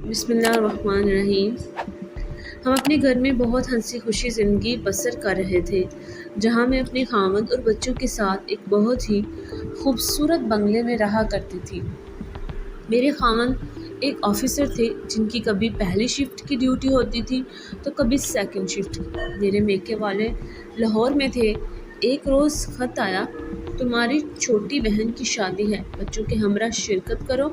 بسم اللہ الرحمن الرحیم۔ ہم اپنے گھر میں بہت ہنسی خوشی زندگی بسر کر رہے تھے، جہاں میں اپنے خاوند اور بچوں کے ساتھ ایک بہت ہی خوبصورت بنگلے میں رہا کرتی تھی۔ میرے خاوند ایک آفیسر تھے جن کی کبھی پہلی شفٹ کی ڈیوٹی ہوتی تھی تو کبھی سیکنڈ شفٹ کی۔ میرے میکے والے لاہور میں تھے۔ ایک روز خط آیا، تمہاری چھوٹی بہن کی شادی ہے، بچوں کے ہمراہ شرکت کرو۔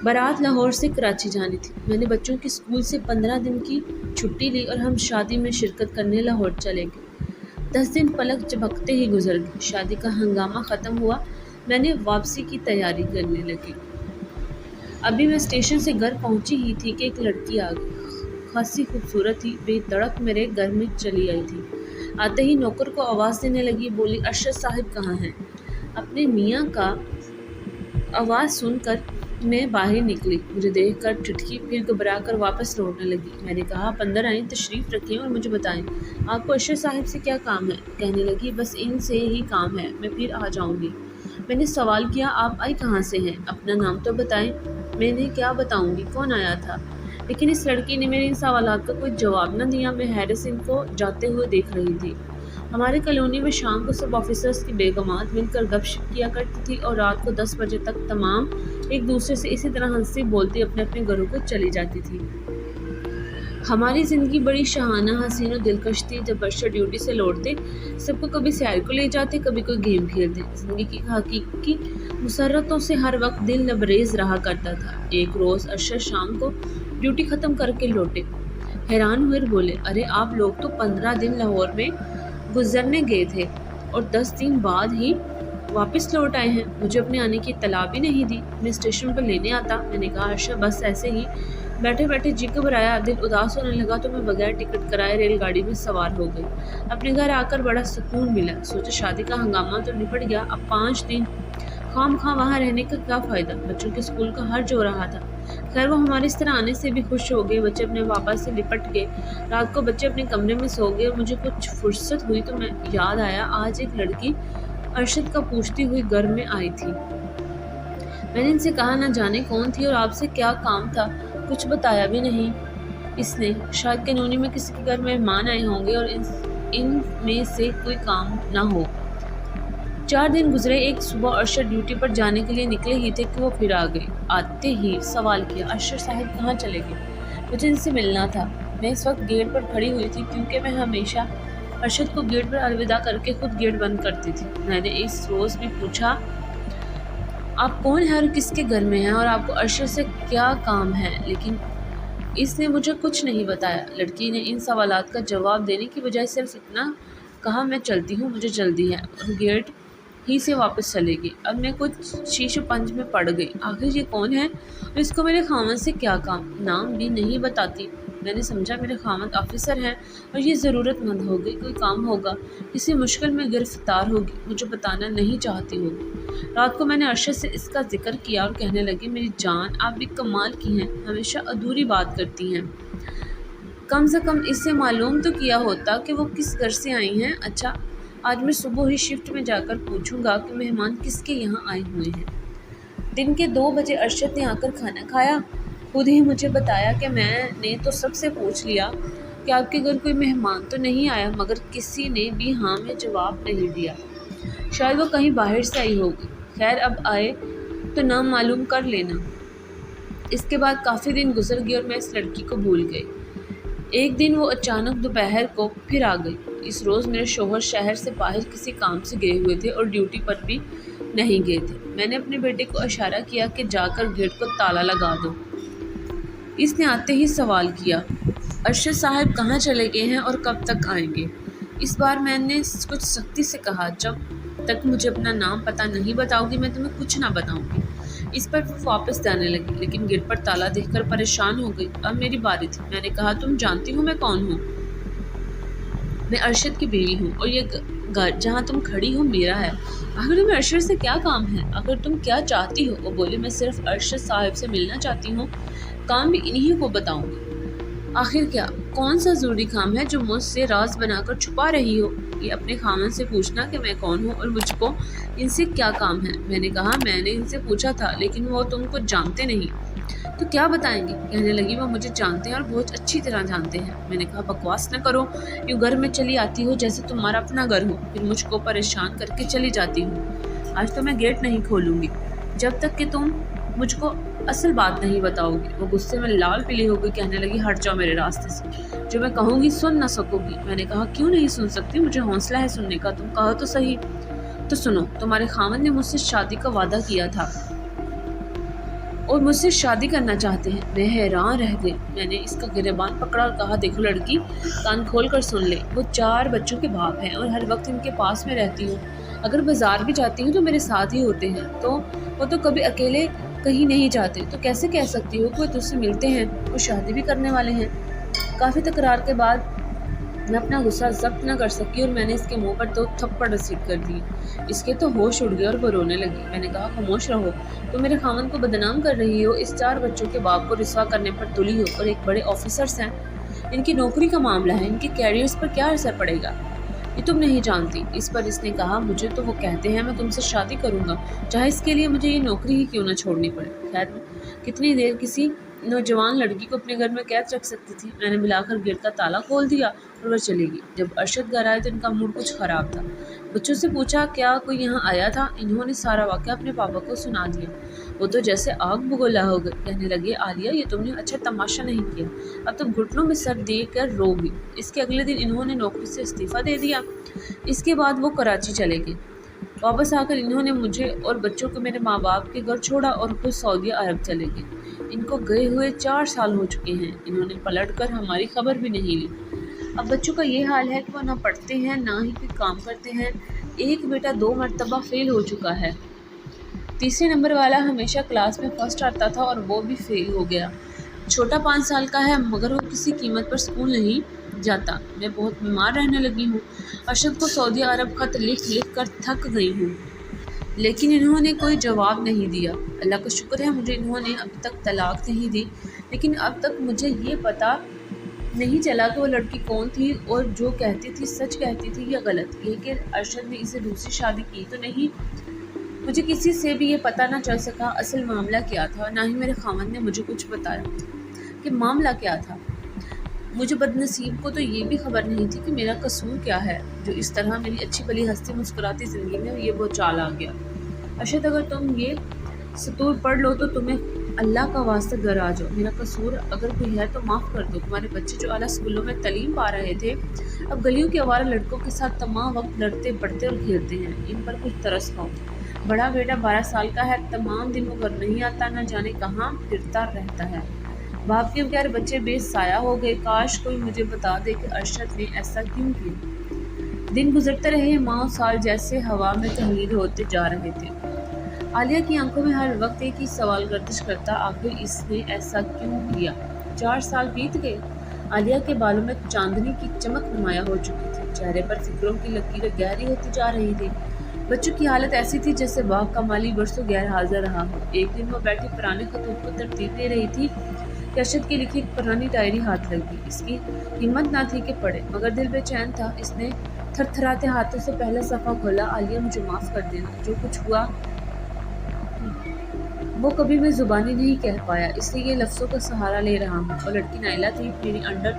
بارات لاہور سے کراچی جانی تھی۔ میں نے بچوں کی اسکول سے 15 دن کی چھٹی لی اور ہم شادی میں شرکت کرنے لاہور چلے گئے۔ 10 دن پلک جھپکتے ہی گزر گئے۔ شادی کا ہنگامہ ختم ہوا، میں نے واپسی کی تیاری کرنے لگی۔ ابھی میں اسٹیشن سے گھر پہنچی ہی تھی کہ ایک لڑکی آ گئی، خاصی خوبصورت تھی، بے دڑک میرے گھر میں چلی آئی تھی۔ آتے ہی نوکر کو آواز دینے لگی، بولی ارشد صاحب کہاں ہیں؟ اپنے میاں کا آواز سن کر میں باہر نکلی، مجھے دیکھ کر ٹھٹکی، پھر گھبرا کر واپس لوٹنے لگی۔ میں نے کہا آپ اندر آئیں، تشریف رکھیں اور مجھے بتائیں آپ کو ارشد صاحب سے کیا کام ہے؟ کہنے لگی بس ان سے ہی کام ہے، میں پھر آ جاؤں گی۔ میں نے سوال کیا آپ آئی کہاں سے ہیں؟ اپنا نام تو بتائیں۔ میں نے کیا بتاؤں گی، کون آیا تھا؟ لیکن اس لڑکی نے میرے ان سوالات کا کوئی جواب نہ دیا۔ میں حیرت سے ان کو جاتے ہوئے دیکھ رہی تھی۔ ہمارے کالونی میں شام کو سب آفیسرز کی بیگمات مل کر گپ شپ کیا کرتی تھی اور رات کو 10 بجے تک تمام ایک دوسرے سے اسی طرح ہنستی بولتی اپنے اپنے گھروں کو چلی جاتی تھی۔ ہماری زندگی بڑی شاہانہ، حسین و دلکش تھی۔ جب ارشد ڈیوٹی سے لوٹتے سب کو کبھی سیر کو لے جاتے، کبھی کوئی گیم کھیلتے۔ زندگی کی حقیقی مسرتوں سے ہر وقت دل لبریز رہا کرتا تھا۔ ایک روز ارشد شام کو ڈیوٹی ختم کر کے لوٹے، حیران ہوئے اور بولے ارے آپ لوگ تو 15 دن لاہور میں گزرنے گئے تھے اور 10 دن بعد ہی واپس لوٹ آئے ہیں، مجھے اپنے آنے کی اطلاع بھی نہیں دی، میں اسٹیشن پر لینے آتا۔ میں نے کہا ارشد بس ایسے ہی بیٹھے بیٹھے جی گھبرایا، دل اداس ہونے لگا تو میں بغیر ٹکٹ کرائے ریل گاڑی میں سوار ہو گئی۔ اپنے گھر آ کر بڑا سکون ملا، سوچا شادی کا ہنگامہ تو نپٹ گیا، اب 5 دن خام خواہ وہاں رہنے کا کیا فائدہ؟ بچوں کے اسکول کا حرج ہو رہا تھا۔ خیر وہ ہمارے اس طرح آنے سے بھی خوش ہو گئے، بچے اپنے پاپا سے لپٹ گئے۔ رات کو بچے اپنے کمرے میں سو گئے اور مجھے کچھ فرصت ہوئی تو میں یاد آیا آج ایک لڑکی ارشد کا پوچھتی ہوئی گھر میں آئی تھی۔ میں نے ان سے کہا نہ جانے کون تھی اور آپ سے کیا کام تھا، کچھ بتایا بھی نہیں اس نے۔ شاید کالونی میں کسی کے گھر مہمان آئے ہوں گے اور ان میں سے کوئی کام نہ ہو۔ 4 دن گزرے، ایک صبح ارشد ڈیوٹی پر جانے کے لیے نکلے ہی تھے کہ وہ پھر آ گئے۔ آتے ہی سوال کیا ارشد صاحب کہاں چلے گئے؟ مجھے ان سے ملنا تھا۔ میں اس وقت گیٹ پر کھڑی ہوئی تھی کیونکہ میں ہمیشہ ارشد کو گیٹ پر الوداع کر کے خود گیٹ بند کرتی تھی۔ میں نے اس روز بھی پوچھا آپ کون ہیں اور کس کے گھر میں ہیں اور آپ کو ارشد سے کیا کام ہے، لیکن اس نے مجھے کچھ نہیں بتایا۔ لڑکی نے ان سوالات کا جواب دینے کی بجائے صرف اتنا کہا میں چلتی ہوں، مجھے جلدی ہے، اور گیٹ ہی سے واپس چلے گی۔ اب میں کچھ شیش و پنج میں پڑ گئی، آخر یہ کون ہے اور اس کو میرے خاوند سے کیا کام؟ نام بھی نہیں بتاتی۔ میں نے سمجھا میرے خاوند آفیسر ہیں اور یہ ضرورت مند ہوگی، کوئی کام ہوگا، کسی مشکل میں گرفتار ہوگی، مجھے بتانا نہیں چاہتی ہوگی۔ رات کو میں نے ارشد سے اس کا ذکر کیا اور کہنے لگی میری جان آپ بھی کمال کی ہیں، ہمیشہ ادھوری بات کرتی ہیں، کم سے کم اس سے معلوم تو کیا ہوتا کہ وہ کس گھر سے آئی ہیں۔ اچھا آج میں صبح ہی شفٹ میں جا کر پوچھوں گا کہ مہمان کس کے یہاں آئے ہوئے ہیں۔ دن کے 2 بجے ارشد نے آ کر کھانا کھایا، خود ہی مجھے بتایا کہ میں نے تو سب سے پوچھ لیا کہ آپ کے گھر کوئی مہمان تو نہیں آیا، مگر کسی نے بھی ہاں میں جواب نہیں دیا، شاید وہ کہیں باہر سے آئی ہوگی۔ خیر اب آئے تو نام معلوم کر لینا۔ اس کے بعد کافی دن گزر گئے اور میں اس لڑکی کو بھول گئی۔ ایک دن وہ اچانک دوپہر کو پھر آ گئی۔ اس روز میرے شوہر شہر سے باہر کسی کام سے گئے ہوئے تھے اور ڈیوٹی پر بھی نہیں گئے تھے۔ میں نے اپنے بیٹے کو اشارہ کیا کہ جا کر گیٹ کو تالا لگا دو۔ اس نے آتے ہی سوال کیا ارشد صاحب کہاں چلے گئے ہیں اور کب تک آئیں گے؟ اس بار میں نے کچھ سختی سے کہا جب تک مجھے اپنا نام پتہ نہیں بتاؤ گی میں تمہیں کچھ نہ بتاؤں گی۔ اس پر وہ واپس جانے لگی، لیکن گیٹ پر تالا دیکھ کر پریشان ہو گئی۔ اب میری باری تھی۔ میں نے کہا تم جانتی ہو میں کون ہوں؟ میں ارشد کی بیوی ہوں اور یہ گھر جہاں تم کھڑی ہو میرا ہے۔ آخر تمہیں ارشد سے کیا کام ہے؟ آخر تم کیا چاہتی ہو؟ وہ بولی میں صرف ارشد صاحب سے ملنا چاہتی ہوں، کام بھی انہی کو بتاؤں گی۔ آخر کیا کون سا ضروری کام ہے جو مجھ سے راز بنا کر چھپا رہی ہو؟ یہ اپنے خاوند سے پوچھنا کہ میں کون ہوں اور مجھ کو ان سے کیا کام ہے۔ میں نے کہا میں نے ان سے پوچھا تھا لیکن وہ تم کو جانتے نہیں، تو کیا بتائیں گے؟ کہنے لگی وہ مجھے جانتے ہیں اور بہت اچھی طرح جانتے ہیں۔ میں نے کہا بکواس نہ کرو، یوں گھر میں چلی آتی ہو جیسے تمہارا اپنا گھر ہو، پھر مجھ کو پریشان کر کے چلی جاتی ہو۔ آج تو میں گیٹ نہیں کھولوں گی جب تک کہ تم مجھ کو اصل بات نہیں بتاؤ گی۔ وہ غصے میں لال پلی ہو گئی، کہنے لگی ہٹ جاؤ میرے راستے سے، جو میں کہوں گی سن نہ سکو گی۔ میں نے کہا کیوں نہیں سن سکتی، مجھے حوصلہ ہے سننے کا، تم کہو تو صحیح۔ تو سنو، تمہارے خاوند نے مجھ سے شادی کا وعدہ کیا تھا اور مجھ سے شادی کرنا چاہتے ہیں۔ میں حیران رہ گئی۔ میں نے اس کا گریبان پکڑا اور کہا دیکھو لڑکی، کان کھول کر سن لے، وہ 4 بچوں کے باپ ہیں اور ہر وقت ان کے پاس میں رہتی ہوں۔ اگر بازار بھی جاتی ہوں تو میرے ساتھ ہی ہوتے ہیں، تو وہ تو کبھی اکیلے کہیں نہیں جاتے، تو کیسے کہہ سکتی ہو کہ وہ تجھ سے ملتے ہیں، وہ شادی بھی کرنے والے ہیں۔ کافی تکرار کے بعد میں اپنا غصہ ضبط نہ کر سکی اور میں نے اس کے منہ پر 2 تھپڑ رسید کر دی۔ اس کے تو ہوش اڑ گئے اور وہ رونے لگی۔ میں نے کہا خاموش رہو، تم میرے خاوند کو بدنام کر رہی ہو، اس 4 بچوں کے باپ کو رسوا کرنے پر تلی ہو، اور ایک بڑے آفیسرز ہیں، ان کی نوکری کا معاملہ ہے، ان کے کیریئرز پر کیا اثر پڑے گا، یہ تم نہیں جانتی۔ اس پر اس نے کہا مجھے تو وہ کہتے ہیں میں تم سے شادی کروں گا، چاہے اس کے لیے مجھے یہ نوکری ہی کیوں نہ چھوڑنی پڑے۔ خیر میں کتنی دیر کسی نوجوان لڑکی کو اپنے گھر میں قید رکھ سکتی تھی؟ میں نے ملا کر گیٹ کا تالا کھول دیا اور وہ چلی گئی۔ جب ارشد گھر آئے تو ان کا موڈ کچھ خراب تھا۔ بچوں سے پوچھا کیا کوئی یہاں آیا تھا؟ انہوں نے سارا واقعہ اپنے پاپا کو سنا دیا۔ وہ تو جیسے آگ بگولا ہو گئے، کہنے لگے عالیہ یہ تم نے اچھا تماشا نہیں کیا، اب تم گھٹنوں میں سر دے کر رو گی۔ اس کے اگلے دن انہوں نے نوکری سے استعفیٰ دے دیا۔ اس کے بعد وہ کراچی چلے گئے۔ واپس آ کر انہوں نے مجھے اور بچوں کو میرے ماں باپ کے گھر چھوڑا اور خود سعودی عرب چلے گئے۔ ان کو گئے ہوئے 4 سال ہو چکے ہیں، انہوں نے پلٹ کر ہماری خبر بھی نہیں لی۔ اب بچوں کا یہ حال ہے کہ وہ نہ پڑھتے ہیں نہ ہی کوئی کام کرتے ہیں۔ ایک بیٹا 2 مرتبہ فیل ہو چکا ہے، 3 نمبر والا ہمیشہ کلاس میں فرسٹ آتا تھا اور وہ بھی فیل ہو گیا۔ چھوٹا 5 سال کا ہے مگر وہ کسی قیمت پر اسکول نہیں جاتا۔ میں بہت بیمار رہنے لگی ہوں، ارشد کو سعودی عرب خط لکھ لکھ کر تھک گئی ہوں، لیکن انہوں نے کوئی جواب نہیں دیا۔ اللہ کا شکر ہے مجھے انہوں نے اب تک طلاق نہیں دی، لیکن اب تک مجھے یہ پتہ نہیں چلا کہ وہ لڑکی کون تھی اور جو کہتی تھی سچ کہتی تھی یا غلط، یہ کہ ارشد نے اسے دوسری شادی کی تو نہیں۔ مجھے کسی سے بھی یہ پتہ نہ چل سکا اصل معاملہ کیا تھا، نہ ہی میرے خاوند نے مجھے کچھ بتایا کہ معاملہ کیا تھا۔ مجھے بد نصیب کو تو یہ بھی خبر نہیں تھی کہ میرا قصور کیا ہے جو اس طرح میری اچھی بھلی ہستی مسکراتی زندگی میں یہ بھوچال آ گیا۔ ارشد اگر تم یہ سطور پڑھ لو تو تمہیں اللہ کا واسطہ گھر آ جاؤ، میرا قصور اگر کوئی ہے تو معاف کر دو۔ تمہارے بچے جو اعلیٰ اسکولوں میں تعلیم پا رہے تھے اب گلیوں کے آوارہ لڑکوں کے ساتھ تمام وقت لڑتے پڑھتے اور کھیلتے ہیں، ان پر کچھ ترس کھاؤ۔ بڑا بیٹا 12 سال کا ہے، تمام دن وہ گھر نہیں آتا، نہ جانے کہاں پھرتا رہتا ہے۔ باپ کے بغیر بچے بے سایہ ہو گئے۔ کاش کوئی مجھے بتا دے کہ ارشد نے ایسا کیوں کیا۔ دن گزرتے رہے، ماہ و سال جیسے ہوا میں تحلیل ہوتے جا رہے تھے۔ عالیہ کی آنکھوں میں ہر وقت ایک ہی سوال گردش کرتا، آخر اس نے ایسا کیوں کیا؟ 4 سال بیت گئے۔ عالیہ کے بالوں میں چاندنی کی چمک نمایاں ہو چکی تھی، چہرے پر فکروں کی لکیریں گہری ہوتی جا رہی تھی۔ بچوں کی حالت ایسی تھی جیسے باغ کا مالی برسوں غیر حاضر رہا ہو۔ ایک دن وہ بیٹھی پرانے خطوط کو ترتیب دے رہی تھی کہ ارشد کی لکھی ایک پرانی ڈائری ہاتھ لگ گئی۔ اس کی ہمت نہ تھی کہ پڑھے، مگر دل بے چین تھا۔ اس نے تھر تھراتے ہاتھوں سے پہلا صفحہ کھولا۔ عالیہ مجھے معاف کر دینا، جو کچھ ہوا وہ کبھی میں زبانی نہیں کہہ پایا، اس لیے یہ لفظوں کا سہارا لے رہا ہوں۔ وہ لڑکی نائلہ تھی، میری انڈر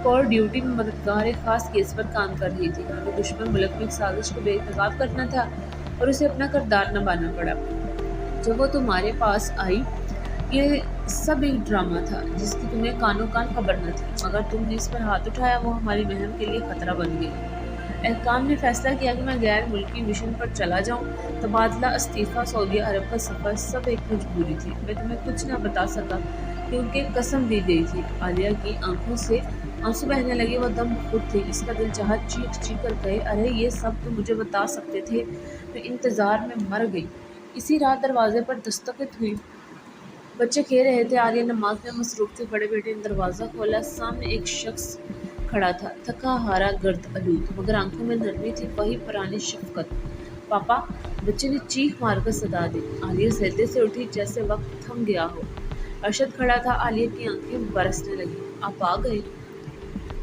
کور ڈیوٹی میں مددگار ایک خاص کیس پر کام کر رہی تھی۔ ہمیں دشمن ملک میں ایک سازش کو بے نقاب کرنا تھا اور اسے اپنا کردار نبھانا پڑا۔ جب وہ تمہارے پاس آئی یہ سب ایک ڈرامہ تھا جس کی تمہیں کانوں کان خبر نہ تھی، مگر تم نے اس پر ہاتھ اٹھایا، وہ ہماری مہم کے لیے خطرہ بن گئی۔ حکام نے فیصلہ کیا کہ میں غیر ملکی مشن پر چلا جاؤں۔ تبادلہ، استعفیٰ، سعودی عرب کا سفر، سب ایک مجبوری تھی۔ میں تمہیں کچھ نہ بتا سکا کیونکہ قسم دی گئی تھی۔ عالیہ کی آنکھوں سے آنسو بہنے لگے، وہ دم خود تھی۔ اس کا دل چاہا چیخ چیخ کر کہے، ارے یہ سب تو مجھے بتا سکتے تھے، میں انتظار میں مر گئی۔ اسی رات دروازے پر دستک ہوئی، بچے کھیل رہے تھے، عالیہ نماز میں مصروف تھی۔ بڑے بیٹے نے دروازہ کھولا، سامنے ایک شخص کھڑا تھا، تھکا ہارا، گرد آلود، مگر آنکھوں میں نرمی تھی، وہی پرانی شفقت۔ پاپا! بچے نے چیخ مار کر صدا دی۔ عالیہ سجدے سے اٹھی جیسے وقت تھم گیا ہو۔ ارشد کھڑا تھا، عالیہ کی آنکھیں برسنے لگیں۔ آپ آ گئے؟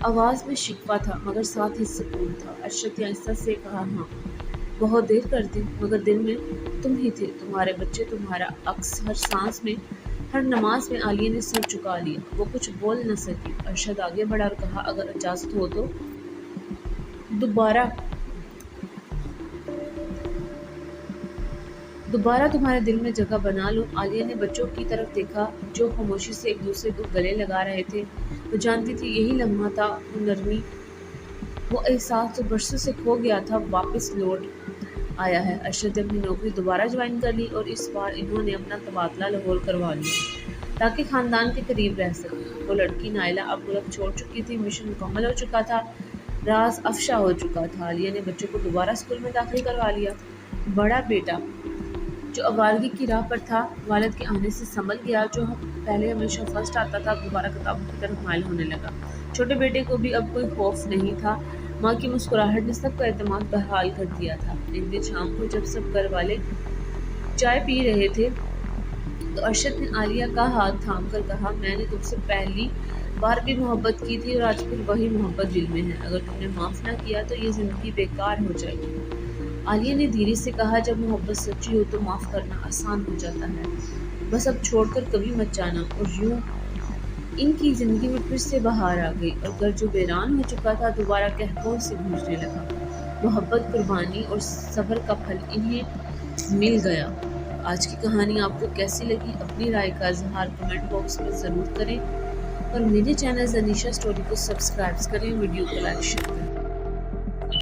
آواز میں شکوہ تھا مگر ساتھ ہی سکون تھا۔ ارشد نے آہستہ سے کہا، ہاں بہت دیر کر دی، مگر دل میں تم ہی تھے، تمہارے بچے، تمہارا عکس ہر سانس میں۔ ہر نماز میں عالیہ نے سر جھکا لیا۔ وہ کچھ بول نہ سکی۔ ارشد آگے بڑھا اور کہا، اگر اجازت ہو تو دوبارہ تمہارے دل میں جگہ بنا لوں۔ عالیہ نے بچوں کی طرف دیکھا جو خاموشی سے ایک دوسرے کو گلے لگا رہے تھے۔ وہ جانتی تھی یہی لمحہ تھا، وہ نرمی، وہ احساس جو برسوں سے کھو گیا تھا، واپس لوٹ آیا ہے۔ ارشد نے اپنی نوکری دوبارہ جوائن کر لی اور اس بار انہوں نے اپنا تبادلہ لاہور کروا لیا تاکہ خاندان کے قریب رہ سکے۔ وہ لڑکی نائلہ اب ملک چھوڑ چکی تھی، مشن مکمل ہو چکا تھا، راز افشا ہو چکا تھا۔ عالیہ نے بچوں کو دوبارہ اسکول میں داخل کروا لیا۔ بڑا بیٹا جو آوارگی کی راہ پر تھا، والد کے آنے سے سنبھل گیا۔ جو پہلے ہمیشہ فرسٹ آتا تھا، اب دوبارہ کتابوں کی طرف مائل ہونے لگا۔ چھوٹے بیٹے کو بھی اب کوئی خوف نہیں تھا۔ ماں کی مسکراہٹ نے سب کا اعتماد بحال کر دیا تھا۔ ایک دن شام کو جب سب گھر والے چائے پی رہے تھے تو ارشد نے عالیہ کا ہاتھ تھام کر کہا، میں نے تم سے پہلی بار بھی محبت کی تھی اور آج پھر وہی محبت دل میں ہے۔ اگر تم نے معاف نہ کیا تو یہ زندگی بیکار ہو جائے گی۔ عالیہ نے دھیرے سے کہا، جب محبت سچی ہو تو معاف کرنا آسان ہو جاتا ہے، بس اب چھوڑ کر کبھی مت جانا۔ اور یوں ان کی زندگی میں پھر سے بہار آ گئی اور گھر جو ویران ہو چکا تھا دوبارہ کہکشاؤں سے گونجنے لگا۔ محبت، قربانی اور صبر کا پھل انہیں مل گیا۔ آج کی کہانی آپ کو کیسی لگی؟ اپنی رائے کا اظہار کمنٹ باکس میں ضرور کریں اور میرے چینل زنیشا اسٹوری کو سبسکرائب کریں، ویڈیو کو لائک شیئر کریں۔